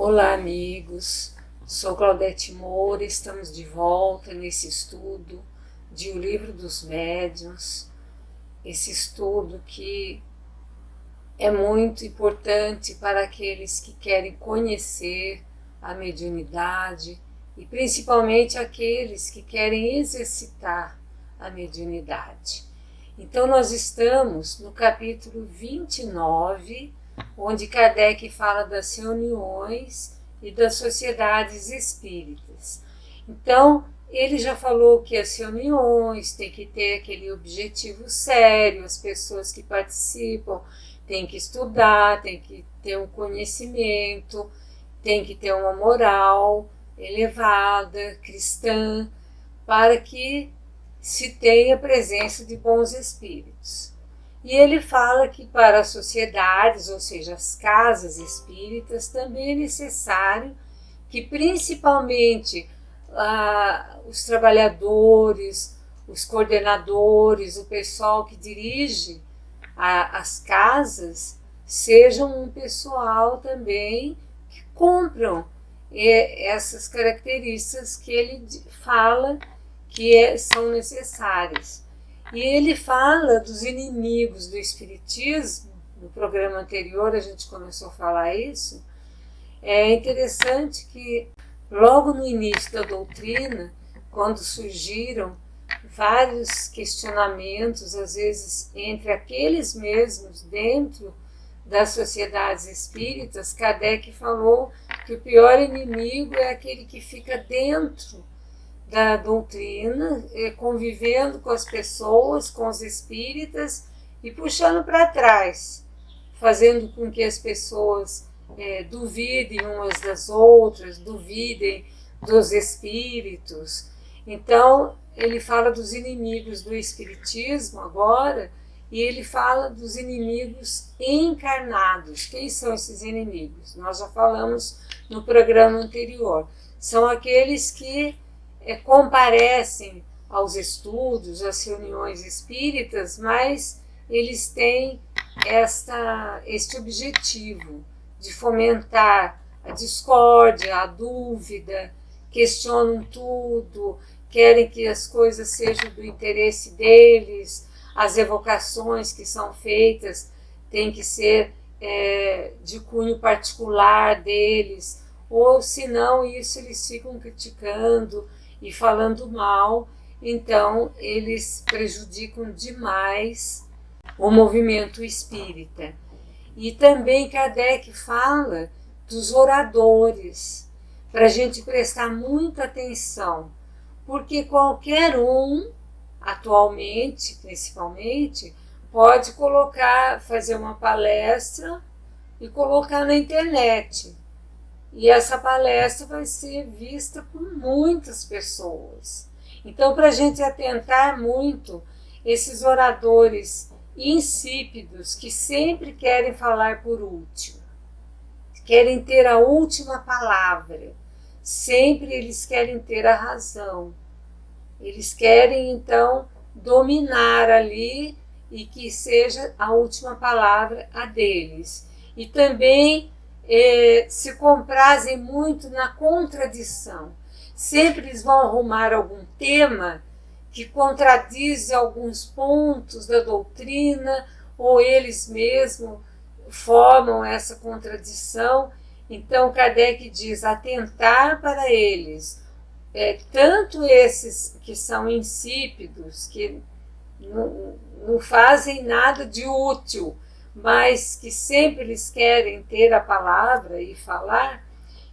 Olá, amigos. Sou Claudete Moura. Estamos de volta nesse estudo de O Livro dos Médiuns. Esse estudo que é muito importante para aqueles que querem conhecer a mediunidade e principalmente aqueles que querem exercitar a mediunidade. Então nós estamos no capítulo 29, onde Kardec fala das reuniões e das sociedades espíritas. Então, ele já falou que as reuniões têm que ter aquele objetivo sério, as pessoas que participam têm que estudar, têm que ter um conhecimento, têm que ter uma moral elevada, cristã, para que se tenha a presença de bons espíritos. E ele fala que para as sociedades, ou seja, as casas espíritas, também é necessário que principalmente os trabalhadores, os coordenadores, o pessoal que dirige as casas, sejam um pessoal também que cumpram essas características que ele fala que são necessárias. E ele fala dos inimigos do espiritismo. No programa anterior a gente começou a falar isso. É interessante que logo no início da doutrina, quando surgiram vários questionamentos, às vezes entre aqueles mesmos dentro das sociedades espíritas, Kardec falou que o pior inimigo é aquele que fica dentro da doutrina, convivendo com as pessoas, com os espíritas e puxando para trás, fazendo com que as pessoas duvidem umas das outras, duvidem dos espíritos. Então, ele fala dos inimigos do espiritismo agora, e ele fala dos inimigos encarnados. Quem são esses inimigos? Nós já falamos no programa anterior. São aqueles que comparecem aos estudos, às reuniões espíritas, mas eles têm este objetivo de fomentar a discórdia, a dúvida, questionam tudo, querem que as coisas sejam do interesse deles, as evocações que são feitas têm que ser de cunho particular deles, ou senão isso eles ficam criticando e falando mal, então eles prejudicam demais o movimento espírita. E também Kardec fala dos oradores, para a gente prestar muita atenção, porque qualquer um, atualmente principalmente, pode fazer uma palestra e colocar na internet. E essa palestra vai ser vista por muitas pessoas. Então, para a gente atentar muito, esses oradores insípidos que sempre querem falar por último, querem ter a última palavra, sempre eles querem ter a razão. Eles querem, então, dominar ali e que seja a última palavra a deles. E também se comprazem muito na contradição. Sempre eles vão arrumar algum tema que contradiz alguns pontos da doutrina, ou eles mesmos formam essa contradição. Então Kardec diz: atentar para eles, tanto esses que são insípidos, que não fazem nada de útil, mas que sempre eles querem ter a palavra e falar,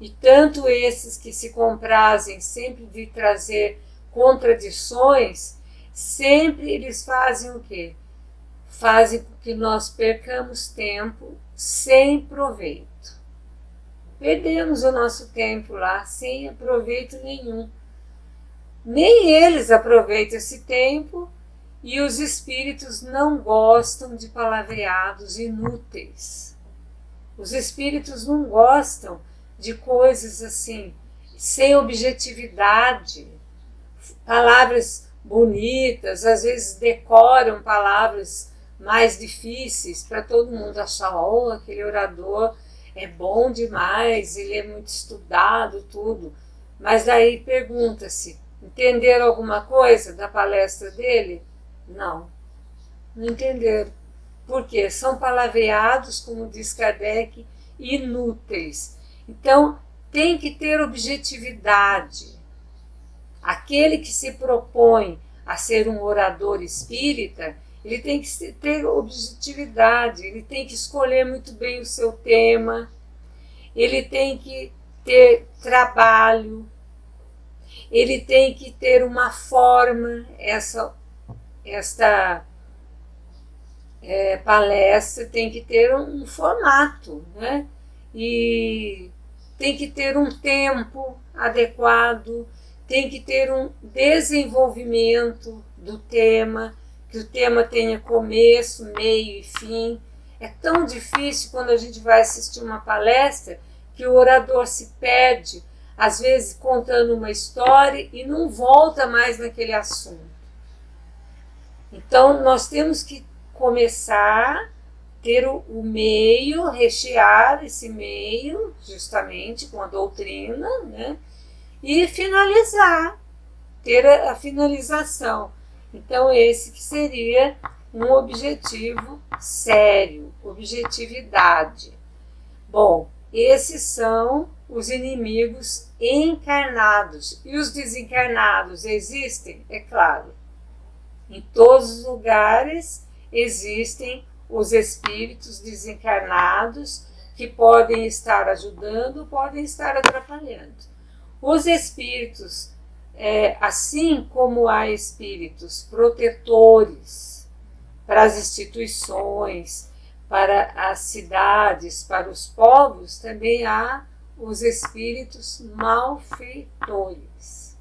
e tanto esses que se comprazem sempre de trazer contradições, sempre eles fazem o quê? Fazem com que nós percamos tempo sem proveito. Perdemos o nosso tempo lá sem proveito nenhum. Nem eles aproveitam esse tempo. E os espíritos não gostam de palavreados inúteis. Os espíritos não gostam de coisas assim, sem objetividade. Palavras bonitas, às vezes decoram palavras mais difíceis para todo mundo achar, aquele orador é bom demais, ele é muito estudado, tudo. Mas daí pergunta-se, entenderam alguma coisa da palestra dele? Não, não entenderam. Por quê? São palavreados, como diz Kardec, inúteis. Então, tem que ter objetividade. Aquele que se propõe a ser um orador espírita, ele tem que ter objetividade, ele tem que escolher muito bem o seu tema, ele tem que ter trabalho, ele tem que ter uma forma, esta palestra tem que ter um formato, né? E tem que ter um tempo adequado, tem que ter um desenvolvimento do tema, que o tema tenha começo, meio e fim. É tão difícil quando a gente vai assistir uma palestra que o orador se perde, às vezes contando uma história e não volta mais naquele assunto. Então, nós temos que começar, ter o meio, rechear esse meio, justamente com a doutrina, né? E finalizar, ter a finalização. Então, esse que seria um objetivo sério, objetividade. Bom, esses são os inimigos encarnados. E os desencarnados existem? É claro. Em todos os lugares existem os espíritos desencarnados que podem estar ajudando, podem estar atrapalhando. Os espíritos, assim como há espíritos protetores para as instituições, para as cidades, para os povos, também há os espíritos malfeitores.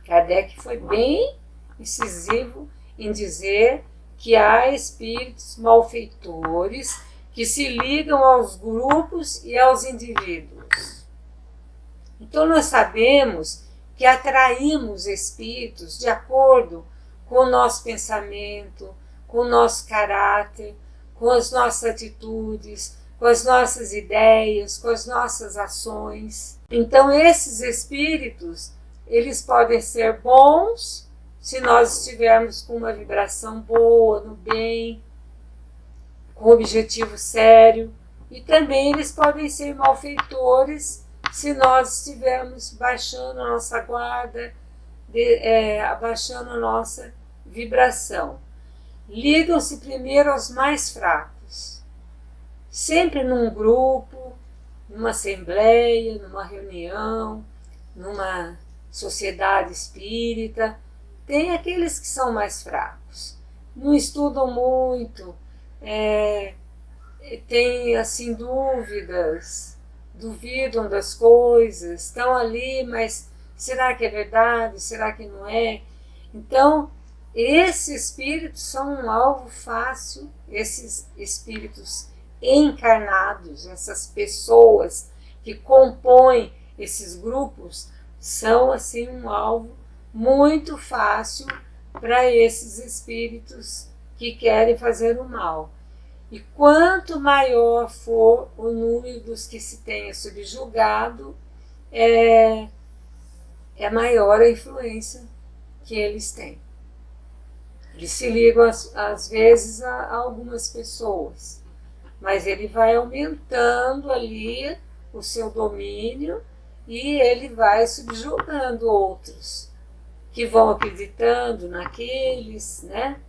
Kardec foi bem incisivo em dizer que há espíritos malfeitores que se ligam aos grupos e aos indivíduos. Então nós sabemos que atraímos espíritos de acordo com o nosso pensamento, com o nosso caráter, com as nossas atitudes, com as nossas ideias, com as nossas ações. Então esses espíritos, eles podem ser bons se nós estivermos com uma vibração boa, no bem, com objetivo sério, e também eles podem ser malfeitores se nós estivermos baixando a nossa guarda, abaixando a nossa vibração. Ligam-se primeiro aos mais fracos, sempre num grupo, numa assembleia, numa reunião, numa sociedade espírita. Tem aqueles que são mais fracos, não estudam muito, têm assim dúvidas, duvidam das coisas, estão ali, mas será que é verdade? Será que não é? Então, esses espíritos são um alvo fácil, esses espíritos encarnados, essas pessoas que compõem esses grupos, são assim um alvo muito fácil para esses espíritos que querem fazer o mal. E quanto maior for o número dos que se tenha subjugado, é maior a influência que eles têm. Eles se ligam às vezes a algumas pessoas, mas ele vai aumentando ali o seu domínio e ele vai subjugando outros que vão acreditando naqueles, né?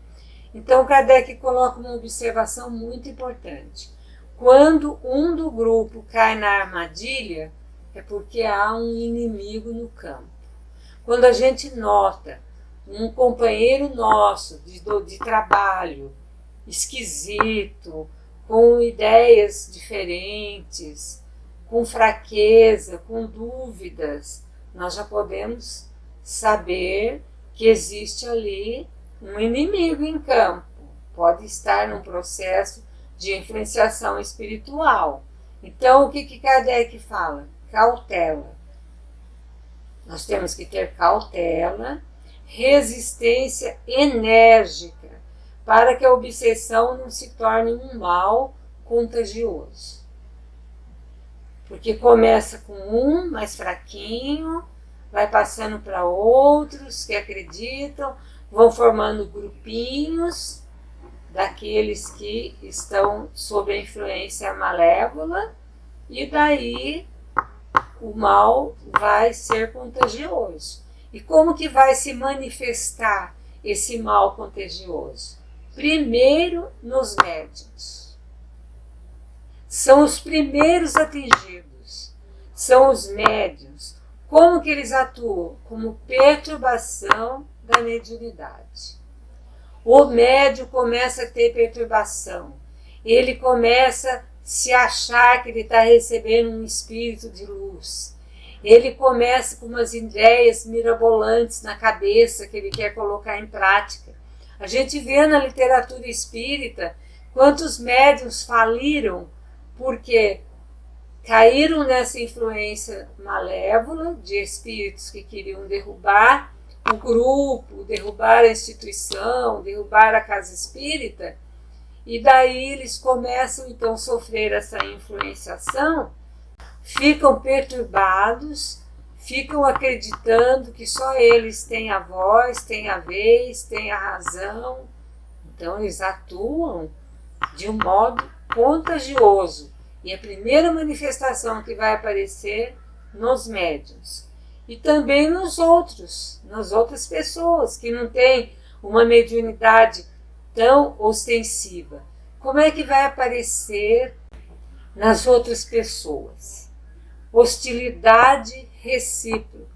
Então Kardec coloca uma observação muito importante. Quando um do grupo cai na armadilha, é porque há um inimigo no campo. Quando a gente nota um companheiro nosso de trabalho esquisito, com ideias diferentes, com fraqueza, com dúvidas, nós já podemos saber que existe ali um inimigo em campo. Pode estar num processo de influenciação espiritual. Então, o que Kardec fala? Cautela. Nós temos que ter cautela, resistência enérgica, para que a obsessão não se torne um mal contagioso. Porque começa com um mais fraquinho, vai passando para outros que acreditam, vão formando grupinhos daqueles que estão sob a influência malévola, e daí o mal vai ser contagioso. E como que vai se manifestar esse mal contagioso? Primeiro nos médiuns. São os primeiros atingidos, são os médiuns. Como que eles atuam? Como perturbação da mediunidade. O médium começa a ter perturbação, ele começa a se achar que ele está recebendo um espírito de luz, ele começa com umas ideias mirabolantes na cabeça que ele quer colocar em prática. A gente vê na literatura espírita quantos médiuns faliram porque caíram nessa influência malévola de espíritos que queriam derrubar o grupo, derrubar a instituição, derrubar a casa espírita, e daí eles começam então a sofrer essa influenciação, ficam perturbados, ficam acreditando que só eles têm a voz, têm a vez, têm a razão. Então eles atuam de um modo contagioso. E a primeira manifestação que vai aparecer nos médiuns. E também nos outros, nas outras pessoas que não têm uma mediunidade tão ostensiva. Como é que vai aparecer nas outras pessoas? Hostilidade recíproca.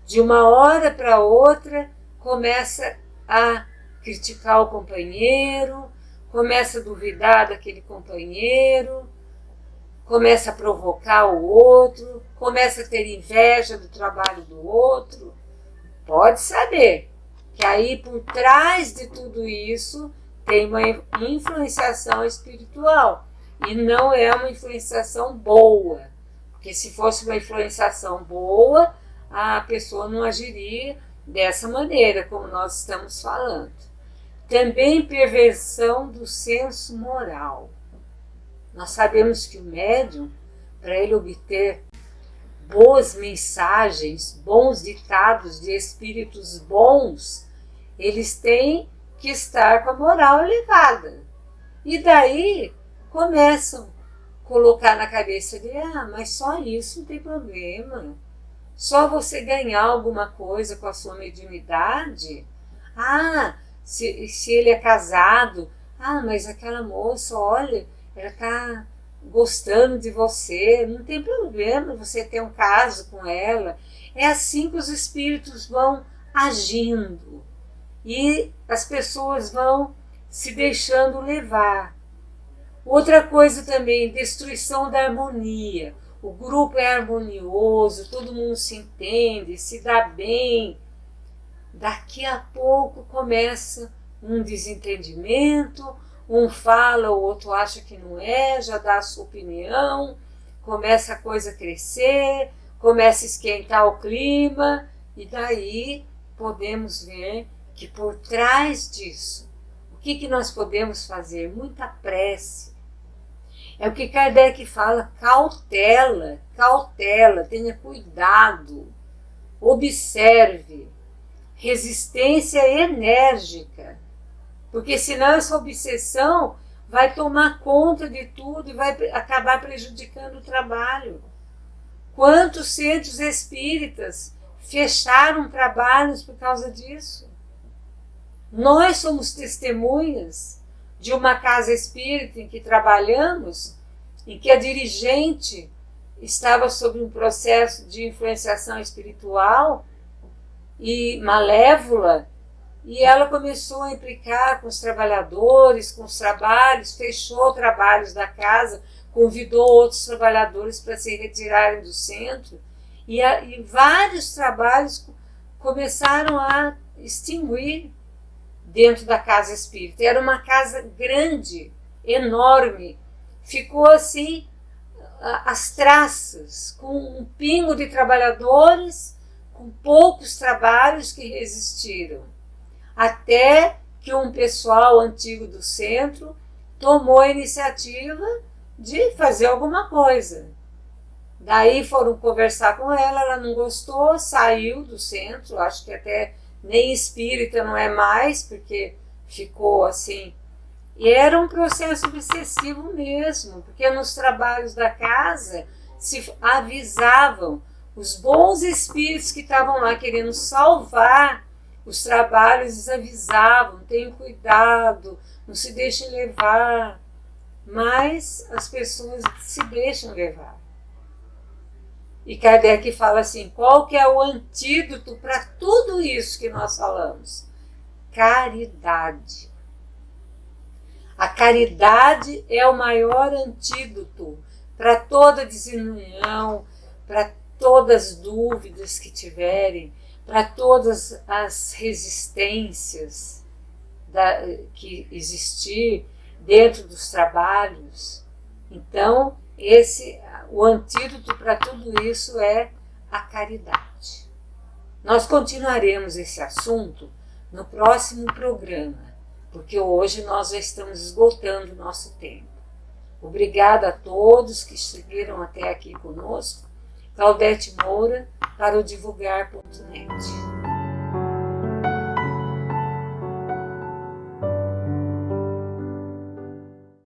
De uma hora para outra, começa a criticar o companheiro, começa a duvidar daquele companheiro, começa a provocar o outro, começa a ter inveja do trabalho do outro. Pode saber que aí por trás de tudo isso tem uma influenciação espiritual. E não é uma influenciação boa. Porque se fosse uma influenciação boa, a pessoa não agiria dessa maneira, como nós estamos falando. Também perversão do senso moral. Nós sabemos que o médium, para ele obter boas mensagens, bons ditados de espíritos bons, eles têm que estar com a moral elevada. E daí começam a colocar na cabeça dele, mas só isso não tem problema. Só você ganhar alguma coisa com a sua mediunidade. Se ele é casado, mas aquela moça, olha, ela está gostando de você, não tem problema você ter um caso com ela. É assim que os espíritos vão agindo e as pessoas vão se deixando levar. Outra coisa também, destruição da harmonia. O grupo é harmonioso, todo mundo se entende, se dá bem. Daqui a pouco começa um desentendimento, um fala, o outro acha que não é, já dá a sua opinião, começa a coisa a crescer, começa a esquentar o clima, e daí podemos ver que por trás disso, o que nós podemos fazer? Muita prece. É o que Kardec fala, cautela, cautela, tenha cuidado, observe, resistência enérgica, porque senão essa obsessão vai tomar conta de tudo e vai acabar prejudicando o trabalho. Quantos centros espíritas fecharam trabalhos por causa disso? Nós somos testemunhas de uma casa espírita em que trabalhamos, em que a dirigente estava sob um processo de influenciação espiritual e malévola, e ela começou a implicar com os trabalhadores, com os trabalhos, fechou trabalhos da casa, convidou outros trabalhadores para se retirarem do centro, e vários trabalhos começaram a extinguir dentro da casa espírita. Era uma casa grande, enorme, ficou assim as traças, com um pingo de trabalhadores, com poucos trabalhos que resistiram, até que um pessoal antigo do centro tomou a iniciativa de fazer alguma coisa. Daí foram conversar com ela não gostou, saiu do centro, acho que até nem espírita não é mais, porque ficou assim. E era um processo obsessivo mesmo, porque nos trabalhos da casa se avisavam os bons espíritos que estavam lá querendo salvar os trabalhos, eles avisavam, tenham cuidado, não se deixem levar. Mas as pessoas se deixam levar. E Kardec fala assim, qual que é o antídoto para tudo isso que nós falamos? Caridade. A caridade é o maior antídoto para toda desunião, para todas as dúvidas que tiverem, para todas as resistências que existir dentro dos trabalhos. Então, o antídoto para tudo isso é a caridade. Nós continuaremos esse assunto no próximo programa, porque hoje nós já estamos esgotando o nosso tempo. Obrigada a todos que seguiram até aqui conosco. Claudete Moura, para o divulgar.net.